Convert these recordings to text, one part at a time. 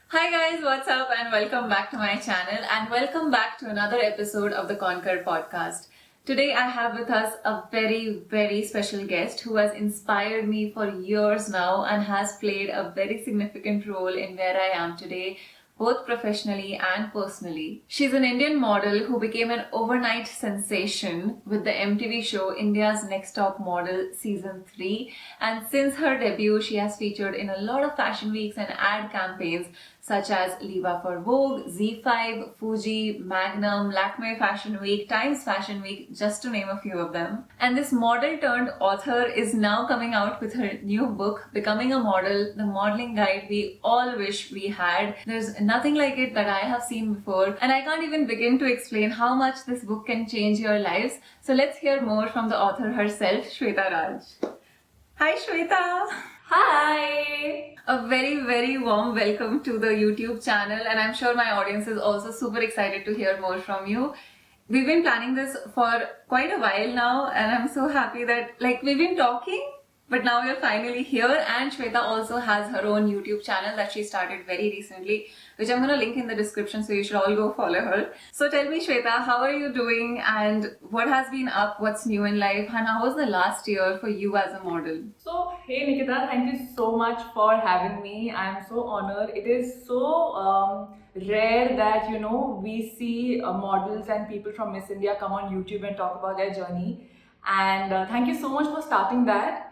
Hi guys, what's up and welcome back to my channel and welcome back to another episode of the Conquer podcast. Today I have with us a very special guest who has inspired me for years now and has played a very significant role in where I am today, both professionally and personally. She's an Indian model who became an overnight sensation with the MTV show India's Next Top Model Season 3, and since her debut she has featured in a lot of fashion weeks and ad campaigns such as Liva for Vogue, Z5, Fuji, Magnum, Lakme Fashion Week, Times Fashion Week, just to name a few of them. And this model turned author is now coming out with her new book, Becoming a Model, the modeling guide we all wish we had. There's nothing like it that I have seen before, and I can't even begin to explain how much this book can change your lives. So let's hear more from the author herself, Shweta Raj. Hi Shweta! Hi! A very warm welcome to the YouTube channel, and I'm sure my audience is also super excited to hear more from you. We've been planning this for quite a while now, and I'm so happy that we've been talking, but now you're finally here. And Shweta also has her own YouTube channel that she started very recently, which I'm gonna link in the description, so you should all go follow her. So tell me, Shweta, how are you doing and what has been up, what's new in life, and how was the last year for you as a model? So, hey Nikita, thank you so much for having me. I'm so honored. It is so rare that we see models and people from Miss India come on YouTube and talk about their journey. And thank you so much for starting that.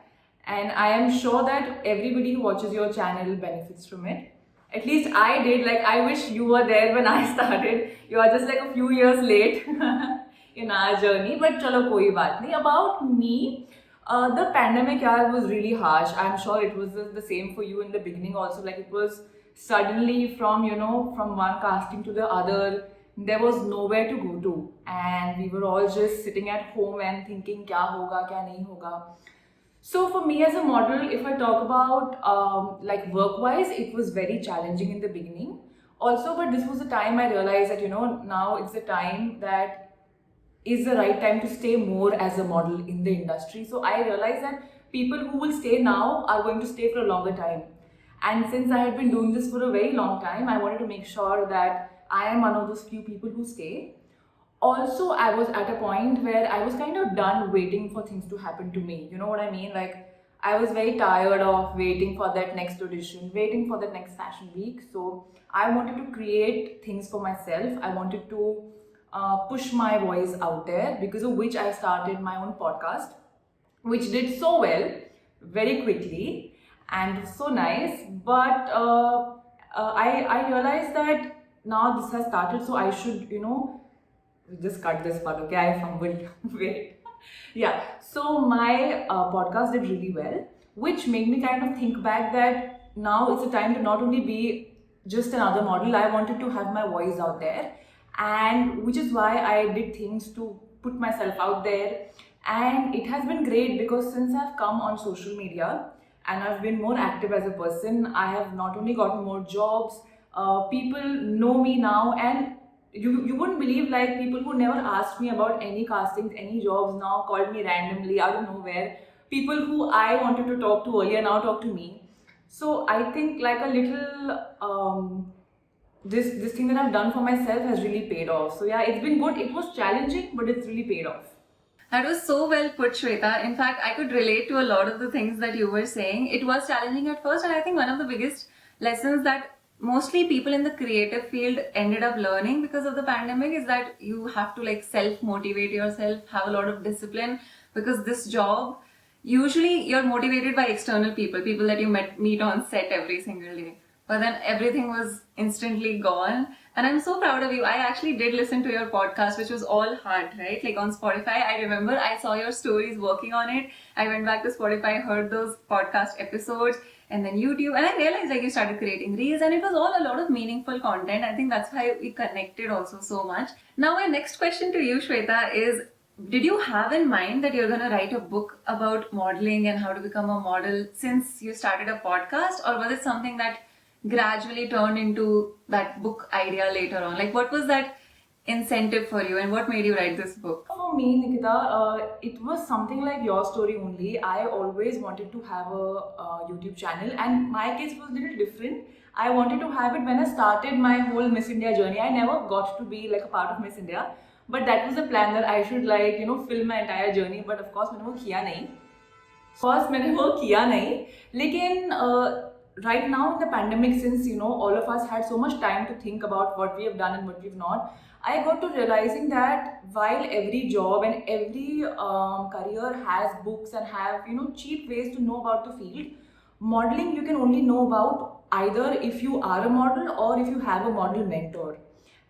And I am sure that everybody who watches your channel benefits from it. At least I did. Like, I wish you were there when I started. You are just like a few years late in our journey. But chalo, koi baat nahi. About me, the pandemic year was really harsh. I'm sure it was the same for you in the beginning also. Like, it was suddenly from one casting to the other. There was nowhere to go to. And we were all just sitting at home and thinking, kya hoga, kya nahi hoga. So for me as a model, if I talk about like work-wise, it was very challenging in the beginning. Also, but this was the time I realized that now it's the time that is the right time to stay more as a model in the industry. So I realized that people who will stay now are going to stay for a longer time. And since I had been doing this for a very long time, I wanted to make sure that I am one of those few people who stay. Also, I was at a point where I was kind of done waiting for things to happen to me. You know what I mean? Like, I was very tired of waiting for that next audition, waiting for that next fashion week. So I wanted to create things for myself. I wanted to push my voice out there, because of which I started my own podcast, which did so well very quickly and was so nice. But I realized that now this has started, so I should, just cut this part, okay? I fumbled. Wait. Yeah. So my podcast did really well, which made me kind of think back that now it's a time to not only be just another model. I wanted to have my voice out there, and which is why I did things to put myself out there. And it has been great because since I've come on social media and I've been more active as a person, I have not only gotten more jobs, people know me now, and you wouldn't believe, like, people who never asked me about any castings, any jobs, now called me randomly out of nowhere. People who I wanted to talk to earlier now talk to me. So I think like a little this thing that I've done for myself has really paid off. So yeah, it's been good. It was challenging, but it's really paid off. That was so well put, Shweta. In fact, I could relate to a lot of the things that you were saying. It was challenging at first, and I think one of the biggest lessons that mostly people in the creative field ended up learning because of the pandemic is that you have to self-motivate yourself, have a lot of discipline, because this job, usually you're motivated by external people that you meet on set every single day. But then everything was instantly gone. And I'm so proud of you. I actually did listen to your podcast, which was all hard, right? Like on Spotify, I remember I saw your stories working on it. I went back to Spotify, heard those podcast episodes, and then YouTube. And I realized you started creating reels, and it was all a lot of meaningful content. I think that's why we connected also so much. Now, my next question to you, Shweta, is did you have in mind that you're going to write a book about modeling and how to become a model since you started a podcast, or was it something that gradually turned into that book idea later on? Like, what was that incentive for you and what made you write this book? For me, Nikita, it was something like your story only. I always wanted to have a YouTube channel, and my case was a little different. I wanted to have it when I started my whole Miss India journey. I never got to be like a part of Miss India, but that was the plan that I should like film my entire journey. But of course मैंने वो किया नहीं. First मैंने वो किया नहीं, लेकिन right now in the pandemic, since all of us had so much time to think about what we have done and what we've not, I got to realizing that while every job and every career has books and have cheap ways to know about the field, modeling you can only know about either if you are a model or if you have a model mentor,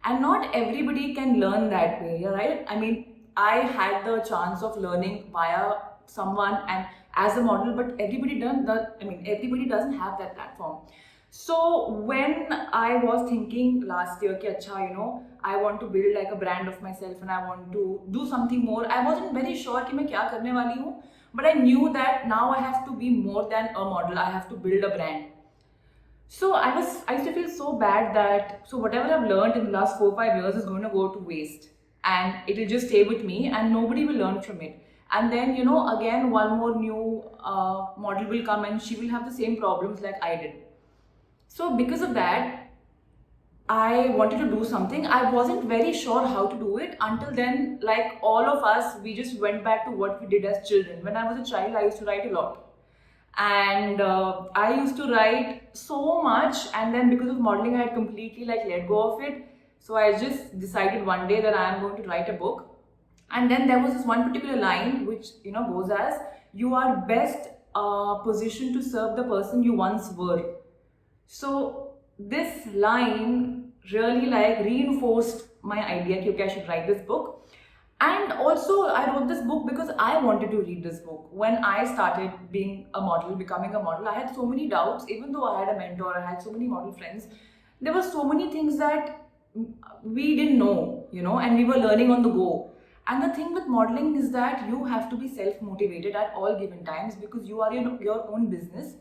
and not everybody can learn that way. Right? I mean, I had the chance of learning via someone and as a model, but everybody everybody doesn't have that platform. So when I was thinking last year कि अच्छा I want to build like a brand of myself and I want to do something more, I wasn't very sure कि मैं क्या करने वाली हूँ, but I knew that now I have to be more than a model. I have to build a brand. So I used to feel so bad that whatever I've learned in the last 4-5 years is going to go to waste, and it will just stay with me and nobody will learn from it. And then again one more new model will come and she will have the same problems like I did. So because of that, I wanted to do something. I wasn't very sure how to do it until then. Like all of us, we just went back to what we did as children. When I was a child, I used to write a lot. And I used to write so much, and then because of modeling I had completely like let go of it. So I just decided one day that I am going to write a book. And then there was this one particular line which goes as, you are best positioned to serve the person you once were. So this line really like reinforced my idea that okay, I should write this book. And also I wrote this book because I wanted to read this book. When I started being a model, becoming a model, I had so many doubts. Even though I had a mentor, I had so many model friends, there were so many things that we didn't know, and we were learning on the go. And the thing with modeling is that you have to be self-motivated at all given times because you are your own business.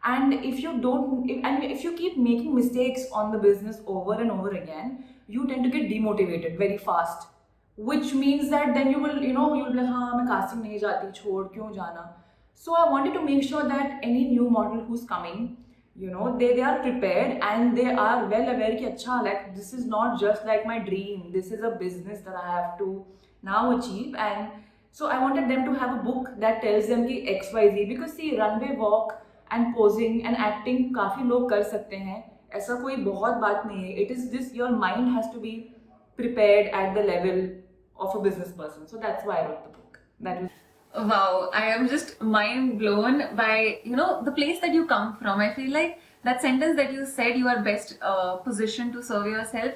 And if you keep making mistakes on the business over and over again, you tend to get demotivated very fast. Which means that then you will be like, हाँ मैं casting नहीं जाती, छोड़ क्यों जाना. So I wanted to make sure that any new model who's coming, they are prepared and they are well aware कि अच्छा, like this is not just like my dream, this is a business that I have to now achieve. And so I wanted them to have a book that tells them कि XYZ, because see, runway walk and posing and acting काफ़ी लोग कर सकते हैं, ऐसा कोई बहुत बात नहीं है. It is this, your mind has to be prepared at the level of a business person. So that's why I wrote the book. That was Wow, I am just mind blown by the place that you come from. I feel like that sentence that you said, you are best positioned to serve yourself.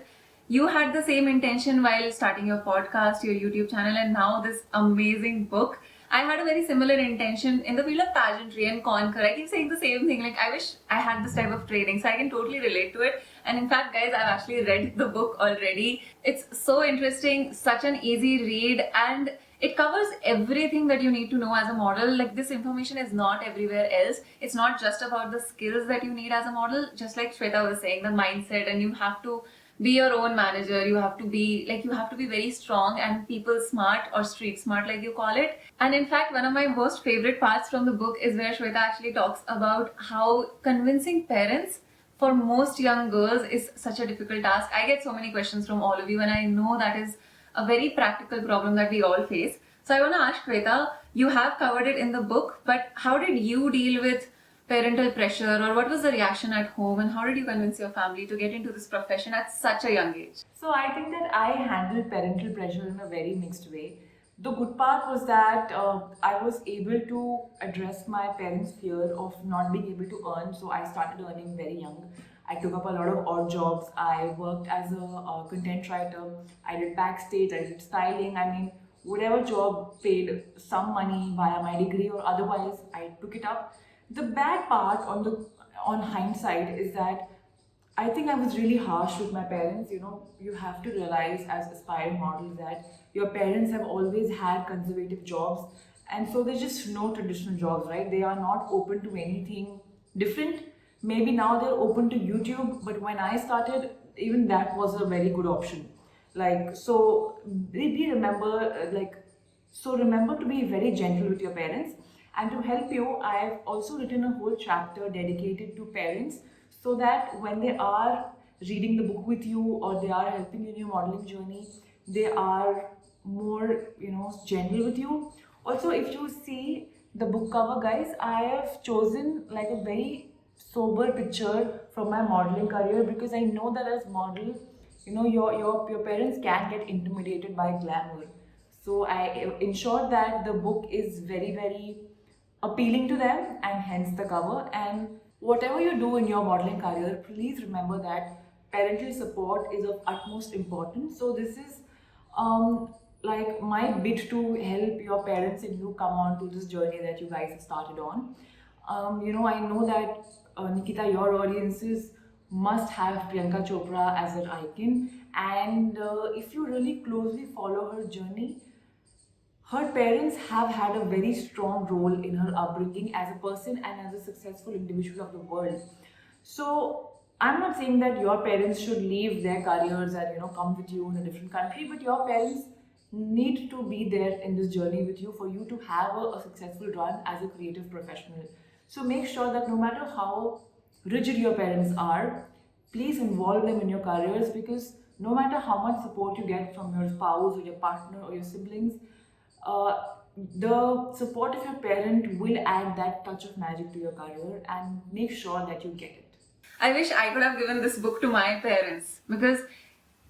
You had the same intention while starting your podcast, your YouTube channel, and now this amazing book. I had a very similar intention in the field of pageantry and conquer. I keep saying the same thing. Like, I wish I had this type of training, so I can totally relate to it. And in fact, guys, I've actually read the book already. It's so interesting, such an easy read, and it covers everything that you need to know as a model. Like, this information is not everywhere else. It's not just about the skills that you need as a model. Just like Shweta was saying, the mindset, and you have to be your own manager. You have to be very strong and people smart, or street smart like you call it. And in fact, one of my most favorite parts from the book is where Shweta actually talks about how convincing parents for most young girls is such a difficult task. I get so many questions from all of you, and I know that is a very practical problem that we all face. So I want to ask Shweta, you have covered it in the book, but how did you deal with parental pressure, or what was the reaction at home, and how did you convince your family to get into this profession at such a young age? So I think that I handled parental pressure in a very mixed way. The good part was that I was able to address my parents' fear of not being able to earn. So I started earning very young. I took up a lot of odd jobs. I worked as a content writer. I did backstage. I did styling. I mean, whatever job paid some money via my degree or otherwise, I took it up. The bad part on hindsight is that I think I was really harsh with my parents. You have to realize as aspiring models that your parents have always had conservative jobs, and so there's just no traditional jobs, right? They are not open to anything different. Maybe now they're open to YouTube, but when I started, even that was a very good option. Like, so really remember, remember to be very gentle with your parents. And to help you, I've also written a whole chapter dedicated to parents, so that when they are reading the book with you or they are helping you in your modeling journey, they are more, gentle with you. Also, if you see the book cover, guys, I have chosen like a very sober picture from my modeling career because I know that as model, your parents can get intimidated by glamour. So I ensured that the book is very, very appealing to them, and hence the cover. And whatever you do in your modeling career, please remember that parental support is of utmost importance. So this is like my bit to help your parents and you come on to this journey that you guys have started on. I know that Nikita, your audiences must have Priyanka Chopra as an icon, and if you really closely follow her journey, her parents have had a very strong role in her upbringing as a person and as a successful individual of the world. So I'm not saying that your parents should leave their careers and come with you in a different country, but your parents need to be there in this journey with you for you to have a successful run as a creative professional. So make sure that no matter how rigid your parents are, please involve them in your careers, because no matter how much support you get from your spouse or your partner or your siblings, uh, the support of your parent will add that touch of magic to your career, and make sure that you get it. I wish I could have given this book to my parents, because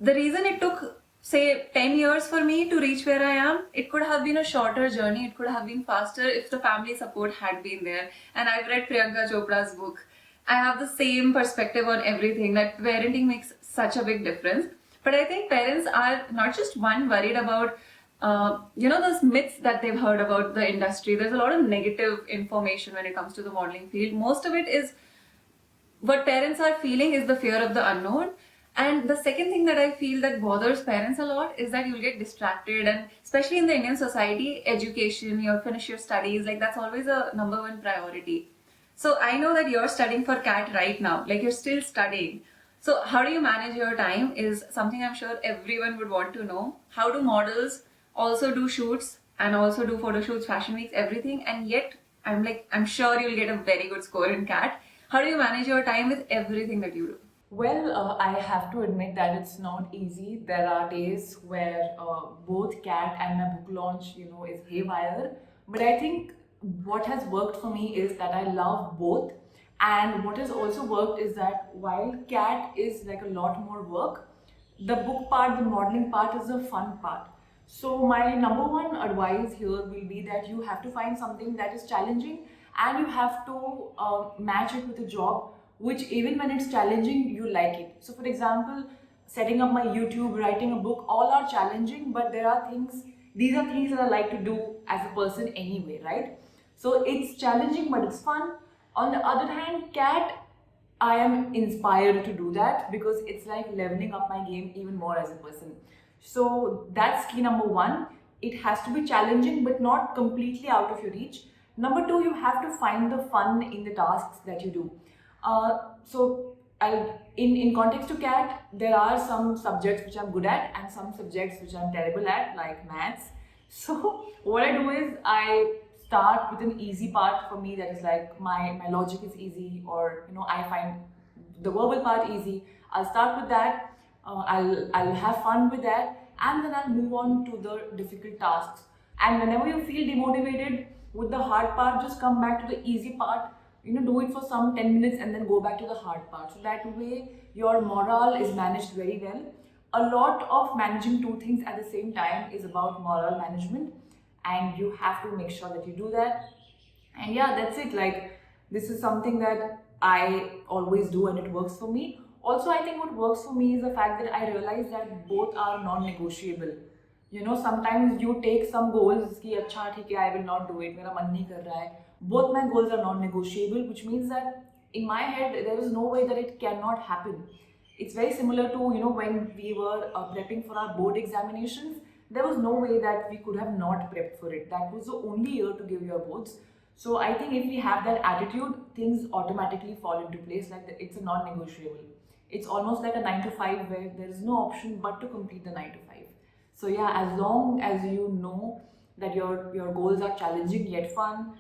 the reason it took, say, 10 years for me to reach where I am, it could have been a shorter journey, it could have been faster if the family support had been there. And I've read Priyanka Chopra's book. I have the same perspective on everything, that parenting makes such a big difference. But I think parents are not just worried about those myths that they've heard about the industry. There's a lot of negative information when it comes to the modeling field. Most of it is, what parents are feeling is the fear of the unknown. And the second thing that I feel that bothers parents a lot is that you'll get distracted, and especially in the Indian society, education, you'll finish your studies, like that's always a number one priority. So I know that you're studying for CAT right now, like you're still studying. So how do you manage your time is something I'm sure everyone would want to know. How do models also do shoots and also do photo shoots, fashion weeks, everything, and yet I'm sure you'll get a very good score in CAT. How do you manage your time with everything that you do? Well, I have to admit that it's not easy. There are days where both CAT and my book launch, is haywire. But I think what has worked for me is that I love both. And what has also worked is that while CAT is like a lot more work, the book part, the modeling part is the fun part. So my number one advice here will be that you have to find something that is challenging, and you have to match it with a job which, even when it's challenging, you like it. So for example, setting up my YouTube, writing a book, all are challenging, but these are things that I like to do as a person anyway, right? So it's challenging, but it's fun. On the other hand, CAT, I am inspired to do that because it's like leveling up my game even more as a person. So that's key number one. It has to be challenging, but not completely out of your reach. Number two, you have to find the fun in the tasks that you do. In context to CAT, there are some subjects which I'm good at and some subjects which I'm terrible at, like maths. So what I do is I start with an easy part for me, that is like my logic is easy, or I find the verbal part easy. I'll start with that. I'll have fun with that, and then I'll move on to the difficult tasks. And whenever you feel demotivated with the hard part, just come back to the easy part. Do it for some 10 minutes and then go back to the hard part. So that way your morale is managed very well. A lot of managing two things at the same time is about morale management, and you have to make sure that you do that. And yeah, that's it. Like, this is something that I always do and it works for me. Also, I think what works for me is the fact that I realize that both are non-negotiable. Sometimes you take some goals ki acha theek hai, I will not do it, mera man nahi kar raha hai. Both my goals are non-negotiable, which means that in my head there is no way that it cannot happen. It's very similar to when we were prepping for our board examinations. There was no way that we could have not prepped for it. That was the only year to give your boards. So I think if we have that attitude, things automatically fall into place. Like, it's a non-negotiable. It's almost like a 9 to 5 where there is no option but to complete the 9 to 5. So yeah, as long as you know that your goals are challenging yet fun,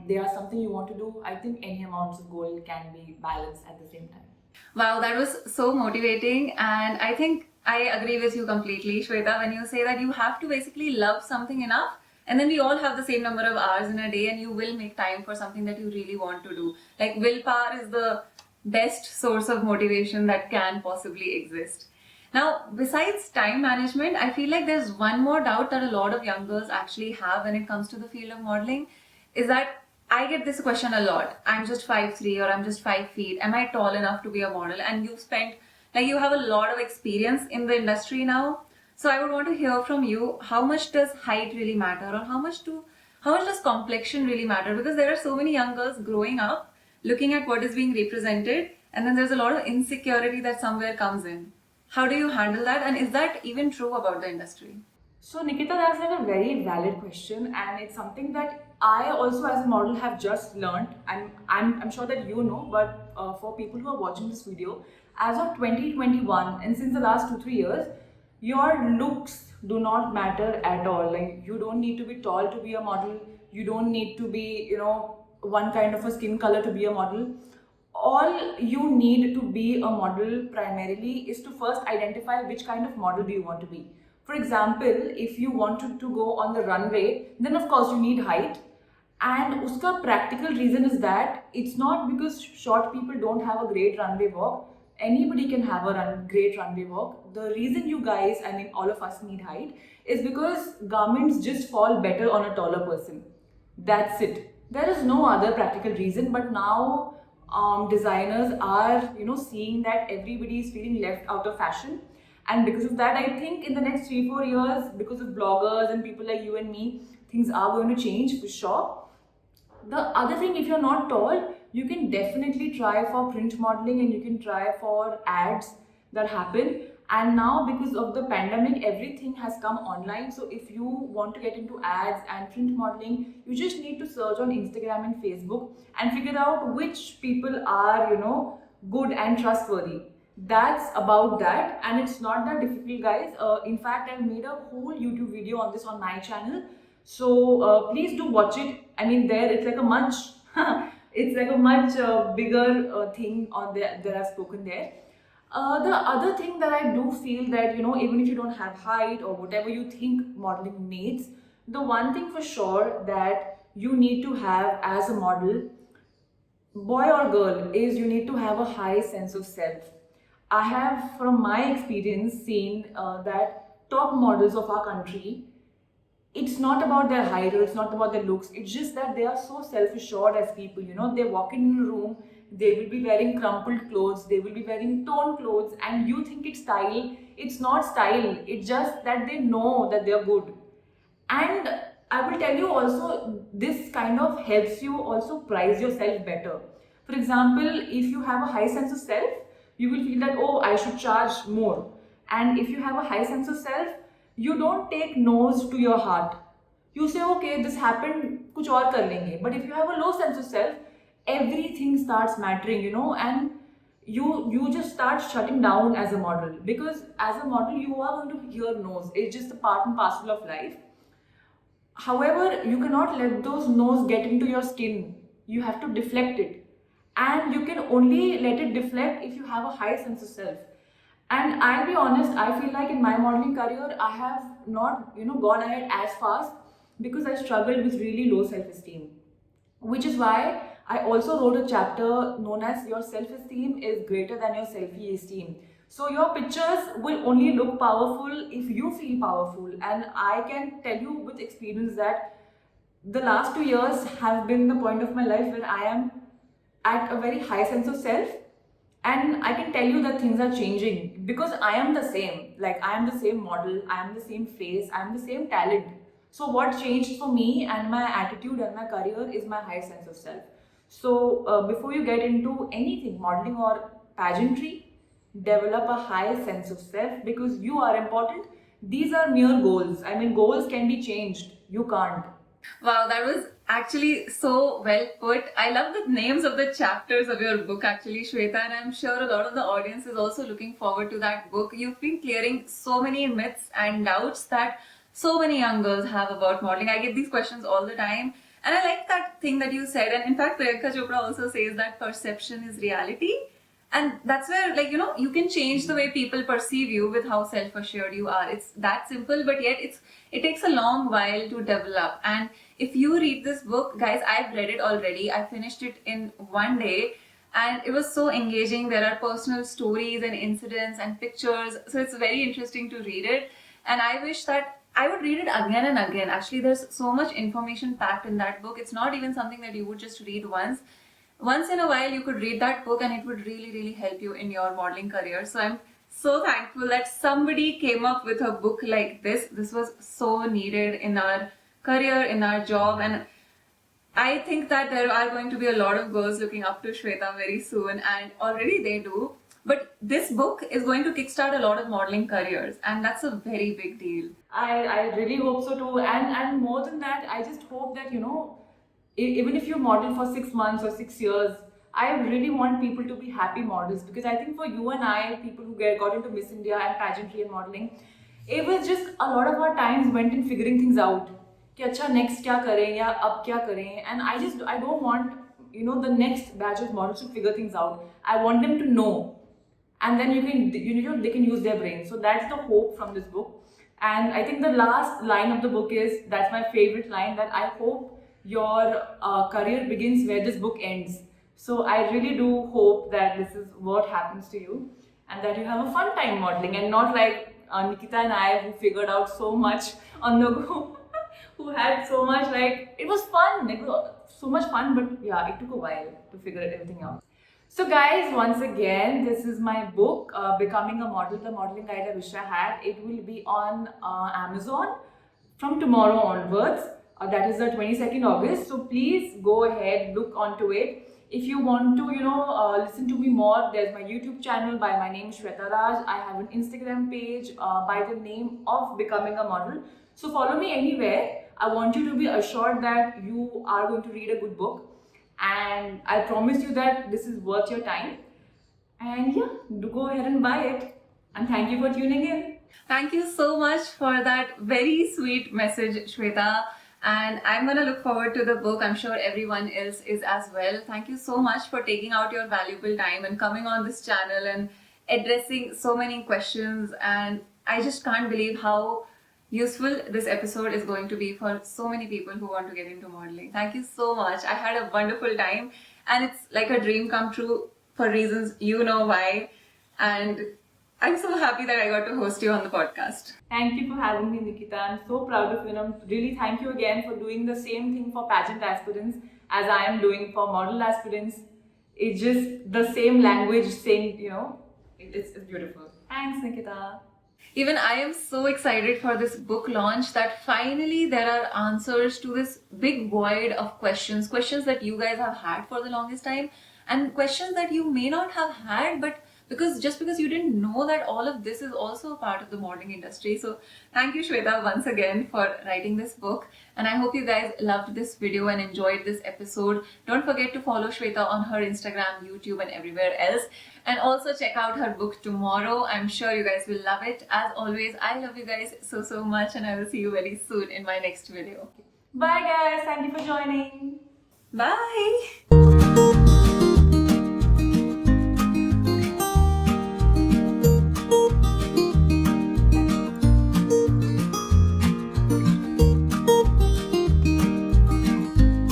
they are something you want to do, I think any amounts of goal can be balanced at the same time. Wow, that was so motivating. And I think I agree with you completely, Shweta, when you say that you have to basically love something enough. And then we all have the same number of hours in a day, and you will make time for something that you really want to do. Like, willpower is the best source of motivation that can possibly exist. Now, besides time management, I feel like there's one more doubt that a lot of young girls actually have when it comes to the field of modeling is that I get this question a lot. I'm just 5'3" or I'm just 5 feet. Am I tall enough to be a model? And you've spent, like, you have a lot of experience in the industry now. So I would want to hear from you, how much does height really matter, or how much does complexion really matter? Because there are so many young girls growing up looking at what is being represented, and then there's a lot of insecurity that somewhere comes in. How do you handle that? And is that even true about the industry? So Nikita, that's like a very valid question, and it's something that I also, as a model, have just learned, and I'm sure that you know. But for people who are watching this video, as of 2021, and since the last 2-3 years, your looks do not matter at all. Like, you don't need to be tall to be a model. You don't need to be, one kind of a skin color to be a model. All you need to be a model primarily is to first identify which kind of model do you want to be. For example, if you wanted to go on the runway, then of course you need height. And uska practical reason is that it's not because short people don't have a great runway walk. Anybody can have a great runway walk. The reason you guys, I mean all of us, need height is because garments just fall better on a taller person. That's it. There is no other practical reason. But now designers are, seeing that everybody is feeling left out of fashion, and because of that, I think in the next 3-4 years, because of bloggers and people like you and me, things are going to change for sure. The other thing, if you're not tall, you can definitely try for print modeling, and you can try for ads that happen. And now, because of the pandemic, everything has come online. So if you want to get into ads and print modeling, you just need to search on Instagram and Facebook and figure out which people are, good and trustworthy. That's about that, and it's not that difficult, guys. In fact, I've made a whole YouTube video on this on my channel, so please do watch it. I mean, there it's like a much it's like a much bigger thing on there that I've spoken there. The other thing that I do feel that, even if you don't have height or whatever you think modeling needs, the one thing for sure that you need to have as a model, boy or girl, is you need to have a high sense of self. I have, from my experience, seen that top models of our country, it's not about their height or it's not about their looks. It's just that they are so self-assured as people. They walk in a room, they will be wearing crumpled clothes, they will be wearing torn clothes, and you think it's style. It's not style. It's just that they know that they're good. And I will tell you also, this kind of helps you also price yourself better. For example, if you have a high sense of self, you will feel that, oh, I should charge more. And if you have a high sense of self, you don't take no's to your heart. You say, okay, this happened, kuch aur kar lenge. But if you have a low sense of self, everything starts mattering, and you just start shutting down as a model, because as a model you are going to hear no's. It's just a part and parcel of life. However, you cannot let those no's get into your skin. You have to deflect it. And you can only let it deflect if you have a high sense of self. And I'll be honest, I feel like in my modeling career, I have not, gone ahead as fast because I struggled with really low self-esteem. Which is why I also wrote a chapter known as Your Self-Esteem is Greater Than Your Selfie-Esteem. So your pictures will only look powerful if you feel powerful. And I can tell you with experience that the last 2 years have been the point of my life where I am at a very high sense of self, and I can tell you that things are changing because I am the same. Like, I am the same model, I am the same face, I am the same talent. So what changed for me and my attitude and my career is my high sense of self. So before you get into anything, modeling or pageantry, develop a high sense of self, because you are important. These are mere goals. I mean, goals can be changed. You can't. Wow, that was actually so well put. I love the names of the chapters of your book, actually, Shweta, and I'm sure a lot of the audience is also looking forward to that book. You've been clearing so many myths and doubts that so many young girls have about modeling. I get these questions all the time, And I like that thing that you said. And in fact, Priyanka Chopra also says that perception is reality. And that's where, like, you can change the way people perceive you with how self-assured you are. It's that simple, but yet it takes a long while to develop. And if you read this book, guys, I've read it already. I finished it in one day. And it was so engaging. There are personal stories and incidents and pictures. So it's very interesting to read it. And I wish that I would read it again and again. Actually, there's so much information packed in that book. It's not even something that you would just read once. Once in a while, you could read that book and it would really, really help you in your modeling career. So I'm so thankful that somebody came up with a book like this. This was so needed in our career, in our job. And I think that there are going to be a lot of girls looking up to Shweta very soon, and already they do. But this book is going to kickstart a lot of modeling careers, and that's a very big deal. I really hope so too. And more than that, I just hope that, even if you model for 6 months or 6 years, I really want people to be happy models, because I think for you and I, people who got into Miss India and pageantry and modeling, it was just a lot of our times went in figuring things out. कि अच्छा next क्या करें या अब क्या करें, and I don't want the next batch of models to figure things out. I want them to know, and then they can use their brain. So that's the hope from this book. And I think the last line of the book that's my favorite line, that I hope your career begins where this book ends. So I really do hope that this is what happens to you, and that you have a fun time modeling, and not like Nikita and I, who figured out so much on the go. Who had so much, like, it was fun. It was so much fun, but yeah, it took a while to figure everything out. So guys, once again, this is my book, Becoming a Model, the modeling guide I wish I had. It will be on Amazon from tomorrow onwards. That is the 22nd August. So please go ahead, look onto it. If you want to, listen to me more, there's my YouTube channel by my name, Shweta Raj. I have an Instagram page by the name of Becoming a Model. So follow me anywhere. I want you to be assured that you are going to read a good book. And I promise you that this is worth your time. And yeah, do go ahead and buy it. And thank you for tuning in. Thank you so much for that very sweet message, Shweta. And I'm going to look forward to the book. I'm sure everyone else is as well. Thank you so much for taking out your valuable time and coming on this channel and addressing so many questions. And I just can't believe how useful this episode is going to be for so many people who want to get into modeling. Thank you so much. I had a wonderful time, and it's like a dream come true for reasons you know why. And I'm so happy that I got to host you on the podcast. Thank you for having me, Nikita. I'm so proud of you, and I'm really thank you again for doing the same thing for pageant aspirants as I am doing for model aspirants. It's just the same language, it's beautiful. Thanks, Nikita. Even I am so excited for this book launch that finally there are answers to this big void of questions that you guys have had for the longest time, and questions that you may not have had, but because you didn't know that all of this is also a part of the modeling industry. So thank you, Shweta, once again for writing this book. And I hope you guys loved this video and enjoyed this episode. Don't forget to follow Shweta on her Instagram, YouTube, and everywhere else. And also check out her book tomorrow. I'm sure you guys will love it. As always, I love you guys so much, and I will see you very soon in my next video. Bye guys, thank you for joining. Bye.